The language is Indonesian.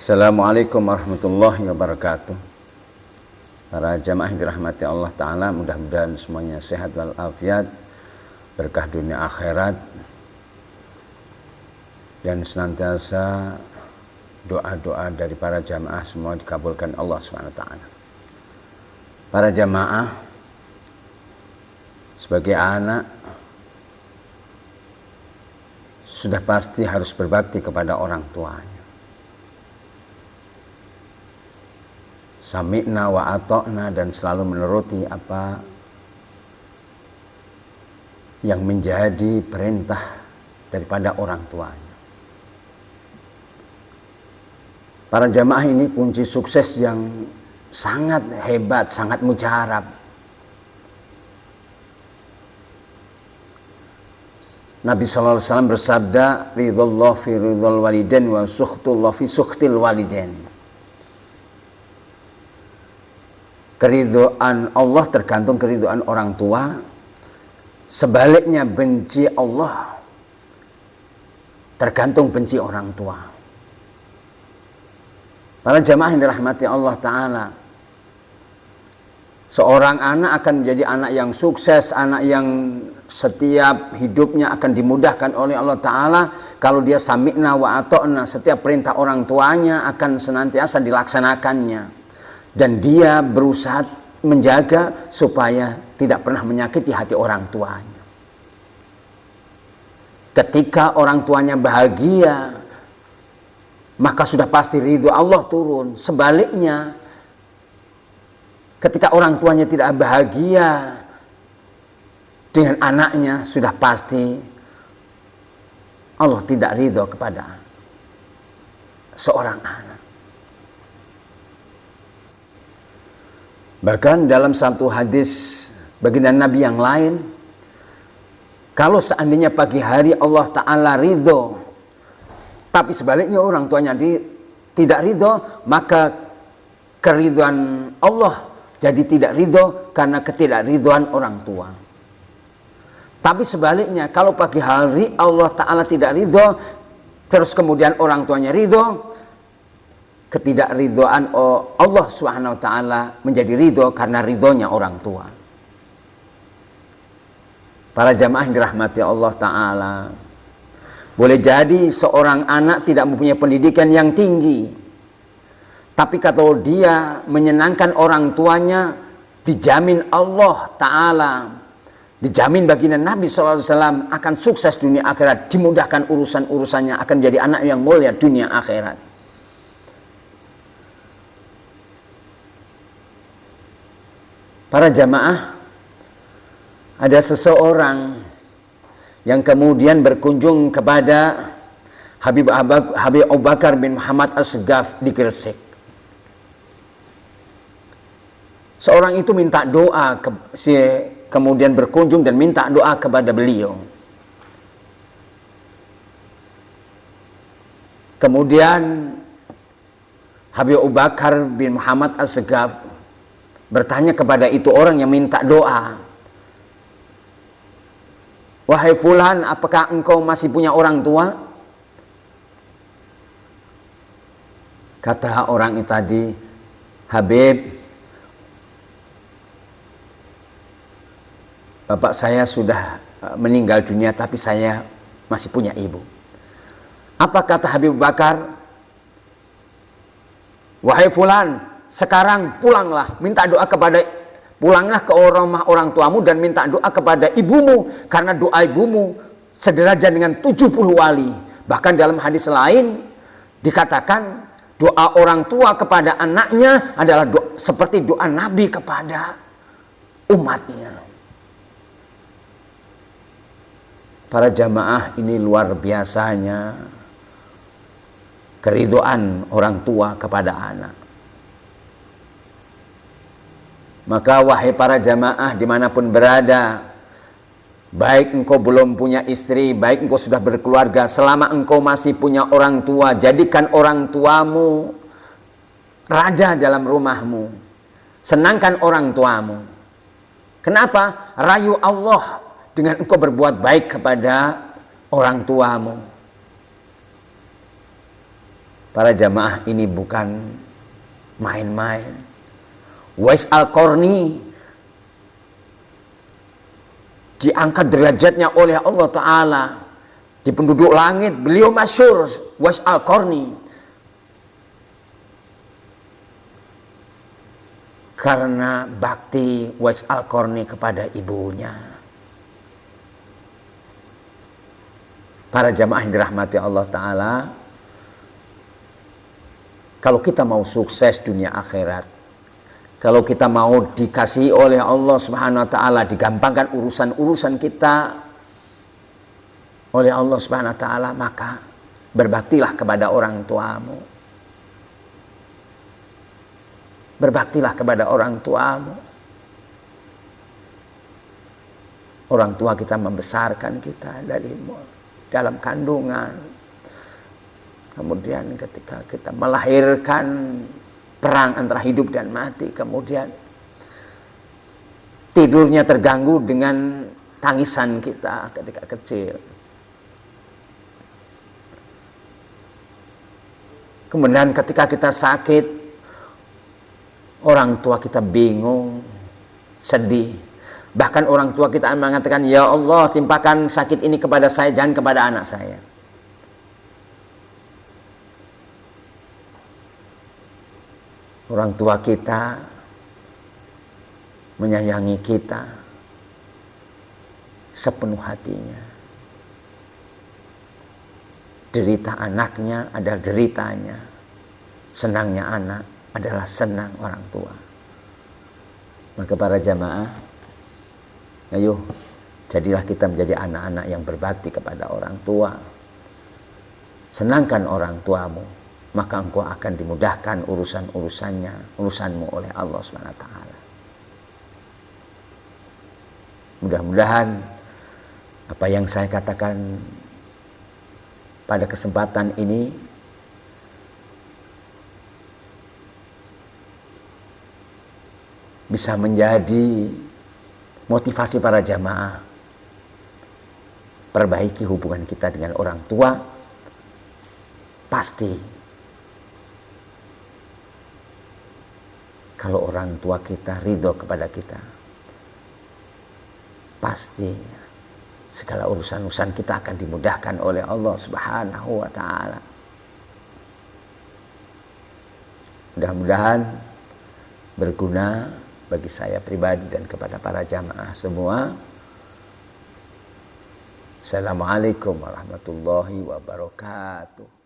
Assalamualaikum warahmatullahi wabarakatuh. Para jamaah yang dirahmati Allah Ta'ala, mudah-mudahan semuanya sehat walafiat, berkah dunia akhirat, dan senantiasa doa-doa dari para jamaah semua dikabulkan Allah SWT. Para jamaah sebagai anak sudah pasti harus berbakti kepada orang tuanya. Sami'na wa ata'na, dan selalu menuruti apa yang menjadi perintah daripada orang tuanya. Para jamaah ini kunci sukses yang sangat hebat, sangat mujarab. Nabi SAW bersabda, ridullah fi ridul walidain wa sukhtullah fi sukhtil walidain. Keridhaan Allah tergantung keridhaan orang tua. Sebaliknya benci Allah tergantung benci orang tua. Para jamaah yang dirahmati Allah Ta'ala, seorang anak akan menjadi anak yang sukses, anak yang setiap hidupnya akan dimudahkan oleh Allah Ta'ala kalau dia sami'na wa ata'na, setiap perintah orang tuanya akan senantiasa dilaksanakannya. Dan dia berusaha menjaga supaya tidak pernah menyakiti hati orang tuanya. Ketika orang tuanya bahagia, maka sudah pasti ridho Allah turun. Sebaliknya, ketika orang tuanya tidak bahagia dengan anaknya, sudah pasti Allah tidak ridho kepada seorang anak. Bahkan dalam satu hadis baginda Nabi yang lain, kalau seandainya pagi hari Allah Ta'ala ridho, tapi sebaliknya orang tuanya tidak ridho, maka keridhaan Allah jadi tidak ridho karena ketidakridhoan orang tua. Tapi sebaliknya, kalau pagi hari Allah Ta'ala tidak ridho, terus kemudian orang tuanya ridho, ketidakridhoan Allah Subhanahu wa Ta'ala menjadi ridho karena ridhonya orang tua. Para jamaah yang dirahmati Allah Ta'ala, boleh jadi seorang anak tidak mempunyai pendidikan yang tinggi, tapi kalau dia menyenangkan orang tuanya, dijamin Allah Ta'ala, dijamin baginda Nabi SAW akan sukses dunia akhirat, dimudahkan urusan-urusannya, akan menjadi anak yang mulia dunia akhirat. Para jamaah, ada seseorang yang kemudian berkunjung kepada Habib Abu Bakar bin Muhammad As-Segaf di Gresik. Seorang itu minta doa, kemudian berkunjung dan minta doa kepada beliau. Kemudian Habib Abu Bakar bin Muhammad As-Segaf bertanya kepada itu orang yang minta doa, wahai fulan, apakah engkau masih punya orang tua? Kata orang itu tadi, Habib, bapak saya sudah meninggal dunia, tapi saya masih punya ibu. Apa kata Habib Bakar? Wahai fulan, sekarang pulanglah, pulanglah ke rumah orang tuamu dan minta doa kepada ibumu, karena doa ibumu sederajat dengan 70 wali. Bahkan dalam hadis lain dikatakan doa orang tua kepada anaknya adalah seperti doa Nabi kepada umatnya. Para jamaah, ini luar biasanya keridhaan orang tua kepada anak. Maka wahai para jamaah dimanapun berada, baik engkau belum punya istri, baik engkau sudah berkeluarga, selama engkau masih punya orang tua, jadikan orang tuamu raja dalam rumahmu. Senangkan orang tuamu. Kenapa? Rayu Allah dengan engkau berbuat baik kepada orang tuamu. Para jamaah, ini bukan main-main. Uwais Al-Qarni diangkat derajatnya oleh Allah Ta'ala di penduduk langit. Beliau masyhur, Uwais Al-Qarni, karena bakti Uwais Al-Qarni kepada ibunya. Para jamaah yang dirahmati Allah Ta'ala, kalau kita mau sukses dunia akhirat, kalau kita mau dikasihi oleh Allah Subhanahu wa Ta'ala, digampangkan urusan-urusan kita oleh Allah Subhanahu wa Ta'ala, maka berbaktilah kepada orang tuamu. Berbaktilah kepada orang tuamu. Orang tua kita membesarkan kita dari dalam kandungan. Kemudian ketika kita melahirkan, perang antara hidup dan mati, kemudian tidurnya terganggu dengan tangisan kita ketika kecil. Kemudian ketika kita sakit, orang tua kita bingung, sedih. Bahkan orang tua kita mengatakan, ya Allah, timpakan sakit ini kepada saya, jangan kepada anak saya. Orang tua kita menyayangi kita sepenuh hatinya. Derita anaknya adalah deritanya. Senangnya anak adalah senang orang tua. Maka para jamaah, ayo jadilah kita menjadi anak-anak yang berbakti kepada orang tua. Senangkan orang tuamu, maka engkau akan dimudahkan urusanmu oleh Allah SWT. Mudah-mudahan apa yang saya katakan pada kesempatan ini bisa menjadi motivasi para jamaah. Perbaiki hubungan kita dengan orang tua, pasti kalau orang tua kita ridho kepada kita, pasti segala urusan-urusan kita akan dimudahkan oleh Allah Subhanahu wa Ta'ala. Mudah-mudahan berguna bagi saya pribadi dan kepada para jamaah semua. Assalamualaikum warahmatullahi wabarakatuh.